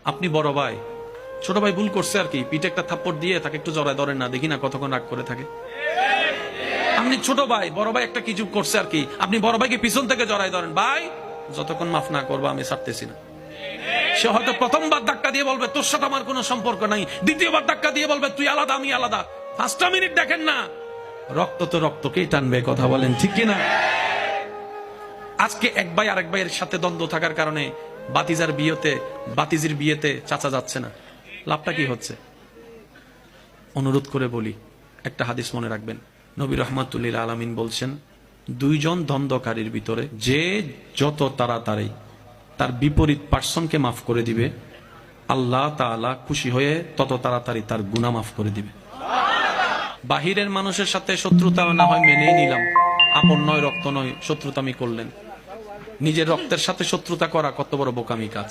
আপনি বড় ভাই, ছোট ভাই ভুল করছে আর কি, পিঠে একটা থাপ্পড় দিয়ে তাকে একটু জড়ায় ধরেন না, দেখি না কতক্ষণ রাগ করে থাকে। আপনি ছোট ভাই, বড় ভাই একটা কিছু করছে আর কি, আপনি বড় ভাইকে পিছন থেকে জড়ায় ধরেন, ভাই যতক্ষণ মাফ না করবো আমি ছাড়তেছি না। সে হয়তো প্রথমবার ধাক্কা দিয়ে বলবে তোর সাথে আমার কোনো সম্পর্ক নাই, দ্বিতীয়বার ধাক্কা দিয়ে বলবে তুই আলাদা আমি আলাদা। 5টা মিনিট দেখেন না, রক্ত তো রক্তকেই টানবে, কথা বলেন ঠিক কিনা? আজকে এক ভাই আরেক ভাইয়ের সাথে দ্বন্দ্ব থাকার কারণে বাতিজির বিয়েতে চাচা যাচ্ছে না, লাভটা কি হচ্ছে? অনুরোধ করে বলি, একটা হাদিস মনে রাখবেন, নবী রহমাতুল্লিল আলামিন বলছেন, দুইজন দ্বন্দ্বকারীর ভিতরে যে যত তাড়াতাড়ি তার বিপরীত পার্সনকে মাফ করে দিবে, আল্লাহ তাআলা খুশি হয়ে তত তাড়াতাড়ি তার গুনাহ মাফ করে দিবে। বাহিরের মানুষের সাথে শত্রুতা না হয় মেনেই নিলাম, আপন নয় রক্ত নয় শত্রুতা আমি করলেন, নিজের রক্তের সাথে শত্রুতা করা কত বড় বোকামি কাজ।